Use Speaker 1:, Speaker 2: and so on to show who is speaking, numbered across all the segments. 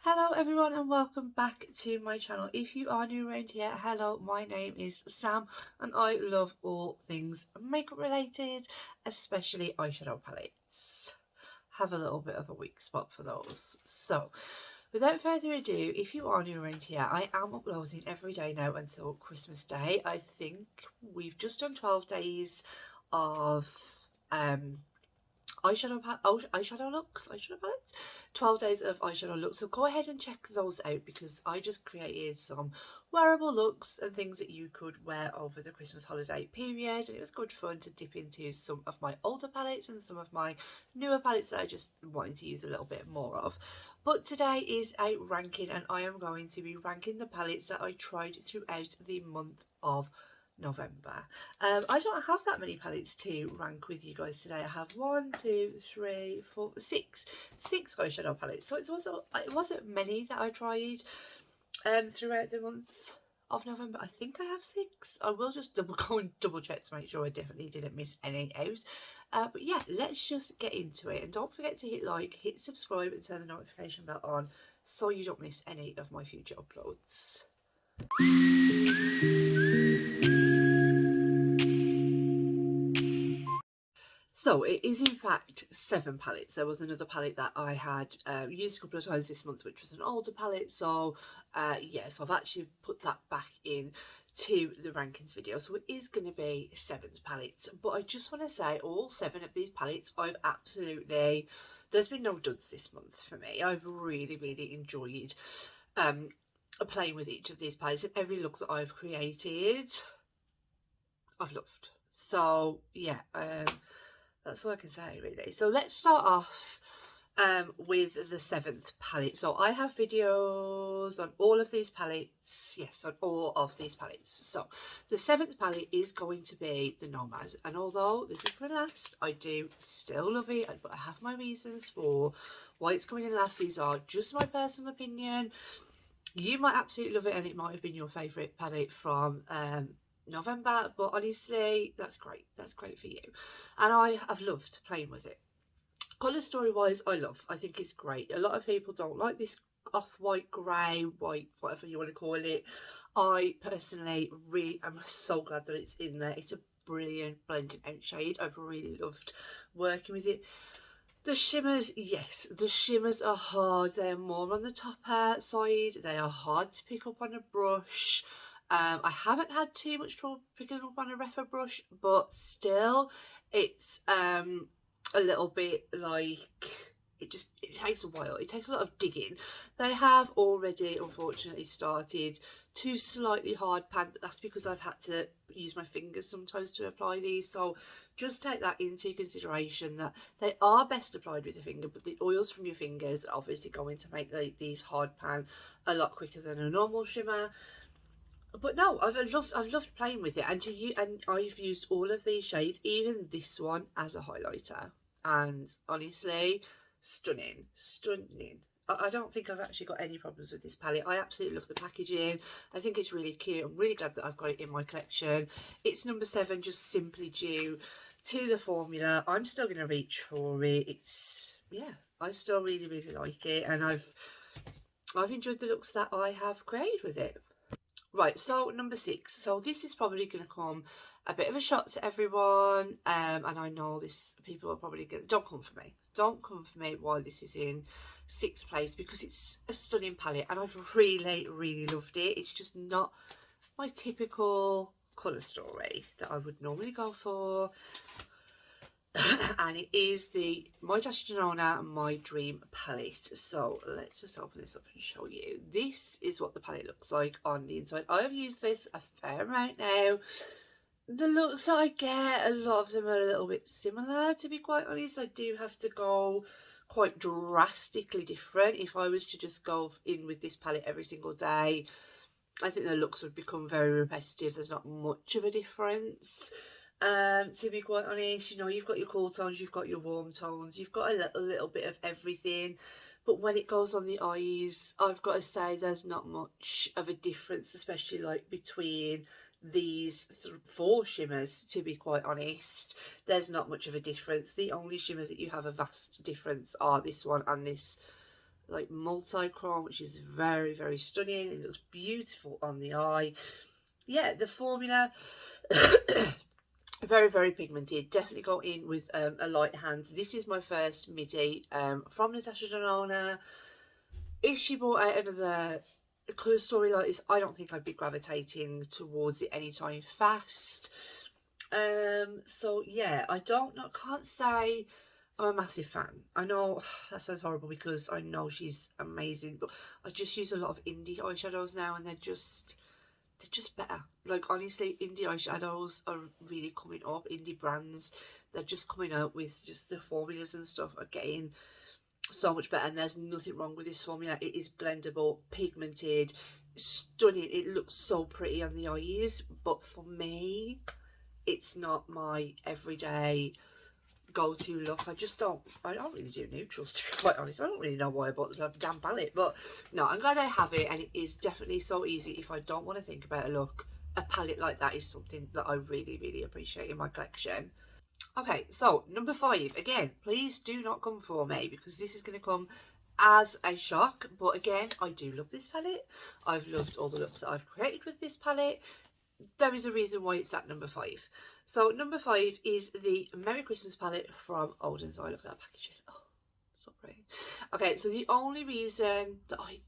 Speaker 1: Hello everyone and welcome back to my channel. If you are new around here, hello, my name is Sam and I love all things makeup related, especially eyeshadow palettes. Have a little bit of a weak spot for those. So without further ado, if you are new around here, I am uploading every day now until Christmas Day. I think we've just done 12 days of eyeshadow palettes, 12 days of eyeshadow looks, so go ahead and check those out because I just created some wearable looks and things that you could wear over the Christmas holiday period, and it was good fun to dip into some of my older palettes and some of my newer palettes that I just wanted to use a little bit more of. But today is a ranking and I am going to be ranking the palettes that I tried throughout the month of November. I don't have that many palettes to rank with you guys today. I have 6 eyeshadow palettes, so it wasn't many that I tried throughout the month of November. I think I have 6. I will just go and double check to make sure I definitely didn't miss any out. But yeah, let's just get into it, and don't forget to hit like, hit subscribe and turn the notification bell on so you don't miss any of my future uploads. So it is in fact 7 palettes. There was another palette that I had used a couple of times this month, which was an older palette. So yeah, so I've actually put that back in to the rankings video. So it is going to be 7 palettes. But I just want to say all 7 of these palettes, I've absolutely, there's been no duds this month for me. I've really enjoyed playing with each of these palettes, and every look that I've created, I've loved. So yeah, that's all I can say really. So let's start off with the 7th palette. So I have videos on all of these palettes. Yes, on all of these palettes. So the 7th palette is going to be the Nomad. And although this is going to last, I do still love it. But I have my reasons for why it's going to last. These are just my personal opinion. You might absolutely love it and it might have been your favourite palette from November, but honestly, that's great for you, and I have loved playing with it. Colour story wise, I think it's great. A lot of people don't like this off-white, grey, white, whatever you want to call it. I personally really am so glad that it's in there. It's a brilliant blending out shade. I've really loved working with it. The shimmers, yes, the shimmers are hard. They're more on the topper side. They are hard to pick up on a brush. I haven't had too much trouble picking up on a Refa brush, but still, it's a little bit like, it takes a while. It takes a lot of digging. They have already, unfortunately, started to slightly hard pan, but that's because I've had to use my fingers sometimes to apply these. So just take that into consideration, that they are best applied with a finger, but the oils from your fingers are obviously going to make these hard pan a lot quicker than a normal shimmer. But no, I've loved playing with it, and I've used all of these shades, even this one, as a highlighter, and honestly, stunning. I don't think I've actually got any problems with this palette. I absolutely love the packaging. I think it's really cute. I'm really glad that I've got it in my collection. It's number 7, just simply due to the formula. I'm still going to reach for it. It's, yeah, I still really like it, and I've enjoyed the looks that I have created with it. Right, so number 6. So this is probably going to come a bit of a shock to everyone, and I know this, people are probably going to, don't come for me while this is in 6th place, because it's a stunning palette and I've really loved it. It's just not my typical colour story that I would normally go for. And it is the My Tasha Denona My Dream palette. So let's just open this up and show you. This is what the palette looks like on the inside. I have used this a fair amount now. The looks that I get, a lot of them are a little bit similar, to be quite honest. I do have to go quite drastically different. If I was to just go in with this palette every single day, I think the looks would become very repetitive. There's not much of a difference. To be quite honest, you know, you've got your cool tones, you've got your warm tones, you've got a little bit of everything, but when it goes on the eyes, I've got to say there's not much of a difference, especially like between these 4 shimmers. To be quite honest, there's not much of a difference. The only shimmers that you have a vast difference are this one and this like multi-chrome, which is very, very stunning. It looks beautiful on the eye. Yeah, the formula, very, very pigmented. Definitely go in with a light hand. This is my first midi from Natasha Denona. If she brought out another colour story like this, I don't think I'd be gravitating towards it anytime fast. So yeah, I don't know, can't say I'm a massive fan. I know that sounds horrible because I know she's amazing, but I just use a lot of indie eyeshadows now, and they're just better. Like, honestly, indie eyeshadows are really coming up. Indie brands, they're just coming out with just the formulas and stuff are getting so much better, and there's nothing wrong with this formula. It is blendable, pigmented, stunning. It looks so pretty on the eyes, but for me, it's not my everyday go-to look. I don't really do neutrals, to be quite honest. I don't really know why I bought the damn palette, but no, I'm glad I have it, and it is definitely so easy. If I don't want to think about a look, a palette like that is something that I really, really appreciate in my collection. Okay, so number 5, again, please do not come for me, because this is going to come as a shock, but again, I do love this palette. I've loved all the looks that I've created with this palette. There is a reason why it's at number 5. So number 5 is the Merry Christmas palette from Odens. I look at that packaging. Oh, so pretty. Okay, so the only reason that I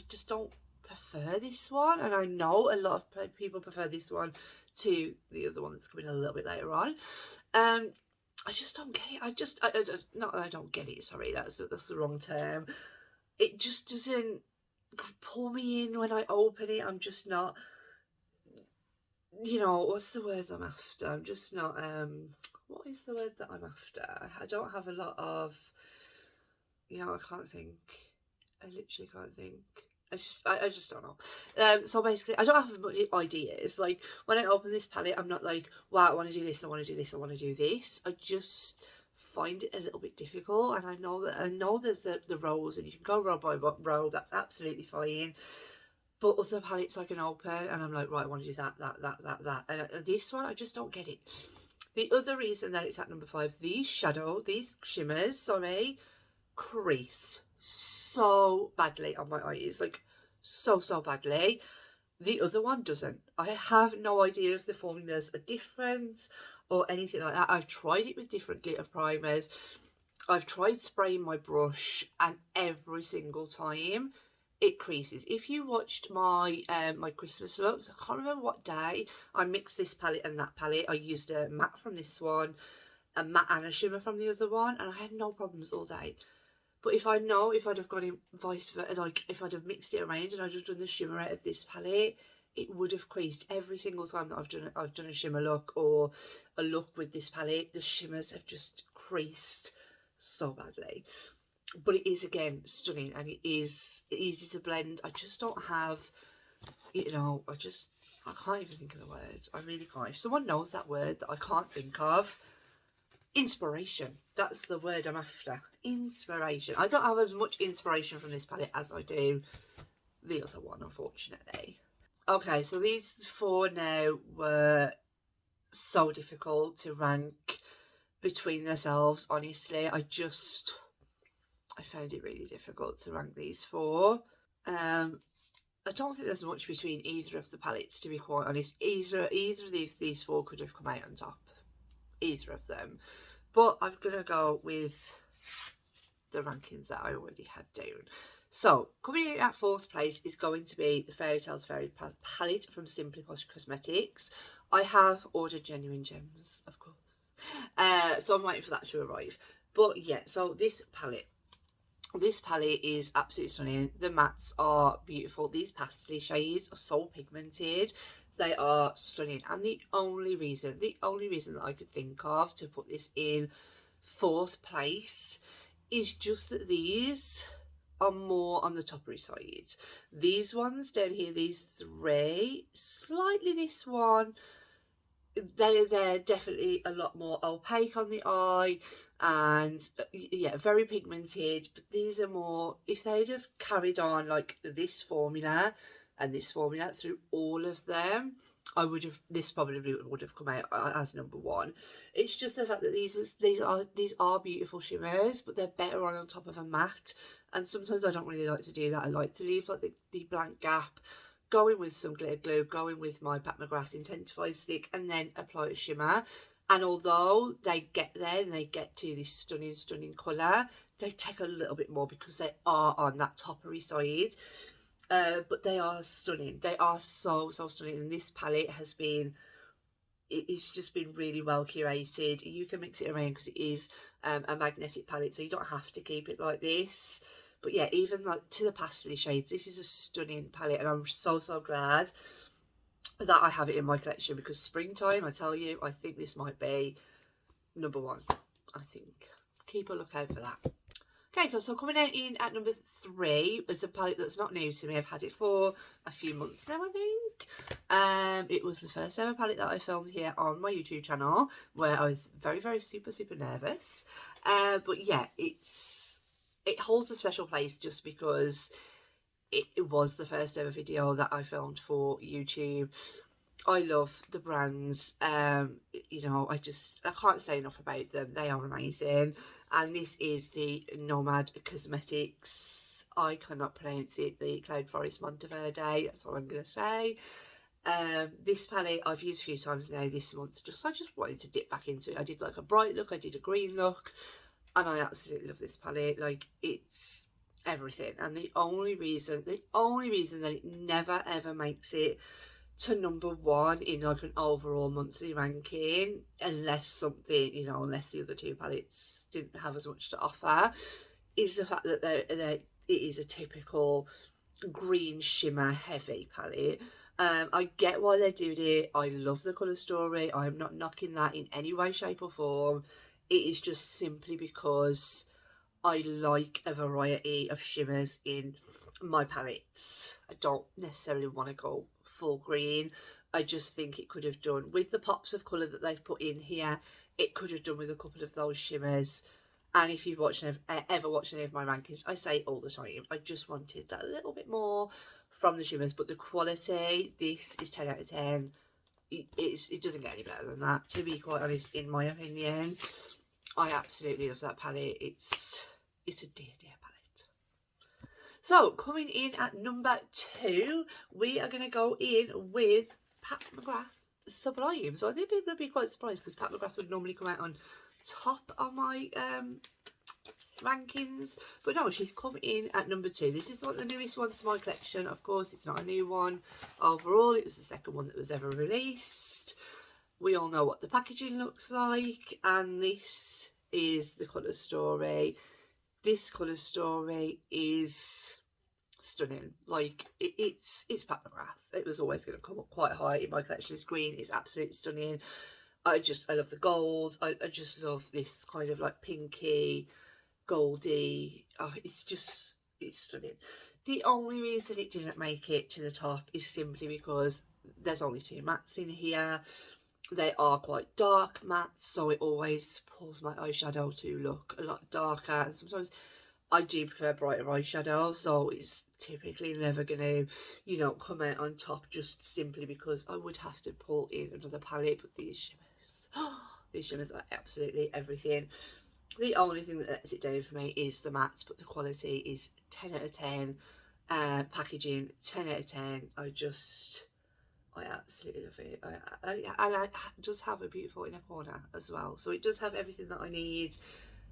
Speaker 1: just don't prefer this one, and I know a lot of people prefer this one to the other one that's coming a little bit later on. I just don't get it. I don't get it. Sorry, that's the wrong term. It just doesn't pull me in when I open it. I'm just not. You know, what's the word I'm after? I'm just not, what is the word that I'm after? I don't have a lot of, you know, I can't think. I literally can't think. I just don't know. So basically, I don't have much ideas. Like, when I open this palette, I'm not like, wow, I want to do this, I want to do this, I want to do this. I just find it a little bit difficult, and I know there's the rows, and you can go row by row. That's absolutely fine. But other palettes I can open, and I'm like, right, I want to do that. And this one, I just don't get it. The other reason that it's at number 5, these shimmers, sorry, crease so badly on my eyes. Like, so badly. The other one doesn't. I have no idea if the formulas are different or anything like that. I've tried it with different glitter primers. I've tried spraying my brush, and every single time it creases. If you watched my my Christmas looks, I can't remember what day I mixed this palette and that palette. I used a matte from this one, a matte and a shimmer from the other one, and I had no problems all day. But if I'd have gone in vice versa, like if I'd have mixed it around and I'd just done the shimmer out of this palette, it would have creased every single time that I've done a shimmer look or a look with this palette. The shimmers have just creased so badly. But it is, again, stunning, and it is easy to blend. I just don't have, you know, I can't even think of the word. I really can't. If someone knows that word that I can't think of, inspiration. That's the word I'm after. Inspiration. I don't have as much inspiration from this palette as I do the other one, unfortunately. Okay, so these 4 now were so difficult to rank between themselves, honestly. I found it really difficult to rank these 4. I don't think there's much between either of the palettes, to be quite honest. Either of these 4 could have come out on top. Either of them. But I'm going to go with the rankings that I already had down. So, coming in at 4th place is going to be the Fairy Tales Fairy palette from Simply Posh Cosmetics. I have ordered Genuine Gems, of course. So I'm waiting for that to arrive. But yeah, so this palette is absolutely stunning. The mattes are beautiful. These pastel shades are so pigmented. They are stunning. And the only reason that I could think of to put this in 4th place is just that these are more on the toppery side. These ones down here, these 3, slightly this one, they're definitely a lot more opaque on the eye, and yeah, very pigmented. But these are more, if they'd have carried on like this formula, and this formula through all of them, this probably would have come out as number one. It's just the fact that these are beautiful shimmers, but they're better on top of a matte. And sometimes I don't really like to do that. I like to leave like the blank gap, go in with some glitter glue, go in with my Pat McGrath Intensify stick, and then apply a shimmer. And although they get there and they get to this stunning colour, they take a little bit more because they are on that toppery side. But they are stunning. They are so stunning. And this palette has been, it's just been really well curated. You can mix it around because it is a magnetic palette, so you don't have to keep it like this. But yeah, even like to the pastel shades, this is a stunning palette, and I'm so glad that I have it in my collection, because springtime, I tell you, I think this might be number one. I think. Keep a lookout for that. Okay, so coming out in at number 3 is a palette that's not new to me. I've had it for a few months now, I think. It was the first ever palette that I filmed here on my YouTube channel, where I was very super nervous. But yeah, it holds a special place just because it was the first ever video that I filmed for YouTube. I love the brands. You know, I can't say enough about them. They are amazing. And this is the Nomad Cosmetics, I cannot pronounce it, the Cloud Forest Monteverde, that's all I'm going to say. This palette I've used a few times now this month. I just wanted to dip back into it. I did like a bright look, I did a green look, and I absolutely love this palette. Like, it's everything. And the only reason that it never ever makes it to number one in like an overall monthly ranking, unless something, you know, unless the other two palettes didn't have as much to offer, is the fact that it is a typical green shimmer heavy palette. I get why they're doing it. I love the colour story. I'm not knocking that in any way, shape or form. It is just simply because I like a variety of shimmers in my palettes. I don't necessarily want to go full green. I just think it could have done with the pops of colour that they've put in here. It could have done with a couple of those shimmers. And if you've ever watched any of my rankings, I say all the time, I just wanted that little bit more from the shimmers. But the quality, this is 10 out of 10. It doesn't get any better than that, to be quite honest, in my opinion. I absolutely love that palette. It's a dear palette. So, coming in at number 2, we are going to go in with Pat McGrath Sublime. So I think people would be quite surprised, because Pat McGrath would normally come out on top of my rankings. But no, she's come in at number 2. This is not the newest one to my collection. Of course, it's not a new one. Overall, it was the second one that was ever released. We all know what the packaging looks like, and this is the colour story. This colour story is stunning. Like, it's Pat McGrath. It was always going to come up quite high in my collection. This green is absolutely stunning. I love the gold. I just love this kind of like pinky, goldy. Oh, it's stunning. The only reason it didn't make it to the top is simply because there's only 2 mattes in here. They are quite dark mattes, so it always pulls my eyeshadow to look a lot darker. And sometimes I do prefer brighter eyeshadow, so it's typically never going to, you know, come out on top, just simply because I would have to pull in another palette. But these shimmers are absolutely everything. The only thing that lets it down for me is the mattes, but the quality is 10 out of 10. Packaging, 10 out of 10. I absolutely love it. And I just have a beautiful inner corner as well. So it does have everything that I need.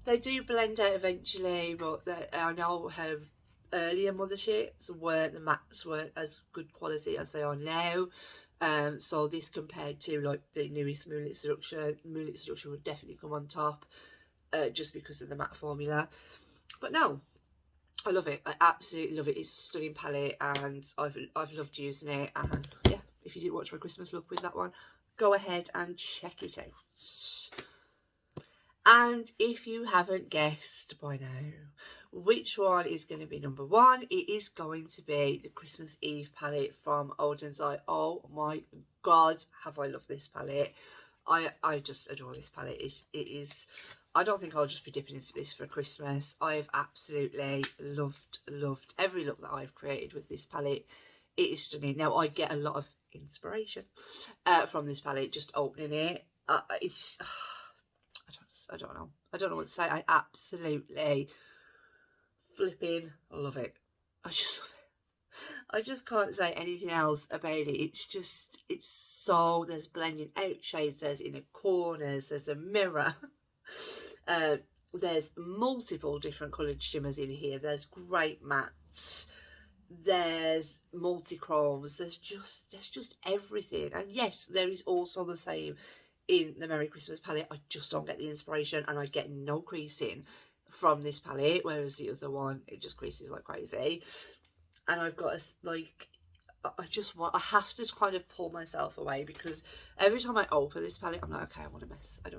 Speaker 1: They do blend out eventually, but I know how earlier motherships the mattes weren't as good quality as they are now. So this compared to like the newest Moonlit Seduction would definitely come on top, just because of the matte formula. But no, I love it. I absolutely love it. It's a stunning palette, and I've loved using it. And yeah, if you didn't watch my Christmas look with that one, go ahead and check it out. And if you haven't guessed by now which one is going to be number 1, it is going to be the Christmas Eve palette from ODENS. Oh my god, have I loved this palette. I just adore this palette. It is. I don't think I'll just be dipping into this for Christmas. I've absolutely loved every look that I've created with this palette
Speaker 2: It is stunning. Now, I get a lot of inspiration from this palette, just opening it. It's I don't know. I don't know what to say. I absolutely flipping love it. I just can't say anything else about it. It's so, there's blending out shades, there's inner corners, there's a mirror. There's multiple different coloured shimmers in here. There's great mattes. There's multi-chromes. There's just everything. And yes, there is also the same in the Merry Christmas palette. I just don't get the inspiration, and I get no creasing from this palette, whereas the other one, it just creases like crazy. And I've got I have to kind of pull myself away, because every time I open this palette, I'm like, okay, I want to mess. I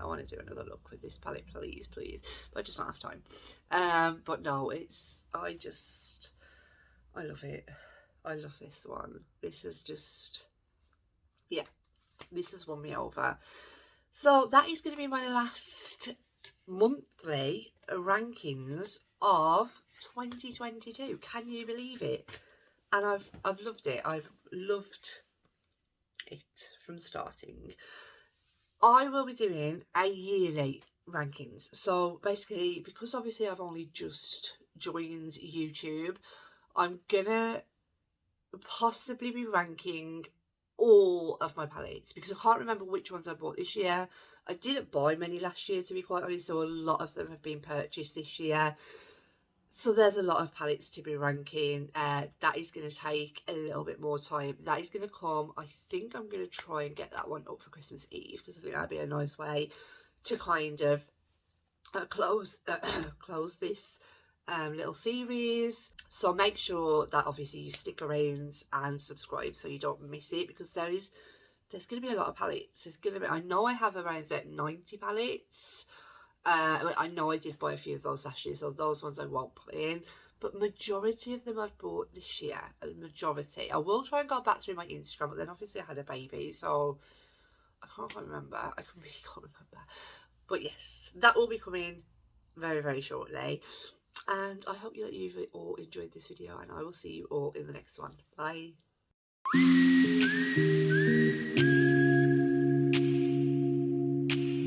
Speaker 2: want to do another look with this palette, please. But I just don't have time. But no, I love it. I love this one. This is just, yeah, this has won me over. So that is going to be my last monthly rankings of 2022. Can you believe it? And I've loved it. I've loved it from starting. I will be doing a yearly rankings. So basically, because obviously I've only just joined YouTube, I'm gonna possibly be ranking all of my palettes, because I can't remember which ones I bought this year. I didn't buy many last year, to be quite honest, so a lot of them have been purchased this year. So there's a lot of palettes to be ranking. That is going to take a little bit more time. That is going to come, I think I'm going to try and get that one up for Christmas Eve, because I think that'd be a nice way to kind of close this little series. So make sure that obviously you stick around and subscribe so you don't miss it, because there's going to be a lot of palettes. I know I have around 90 palettes. I know I did buy a few of those last year, so those ones I won't put in. But majority of them I've bought this year. A majority. I will try and go back through my Instagram, but then obviously I had a baby, so I can't quite remember. I really can't remember. But yes, that will be coming very, very shortly. And I hope that you've all enjoyed this video, and I will see you all in the next one. Bye.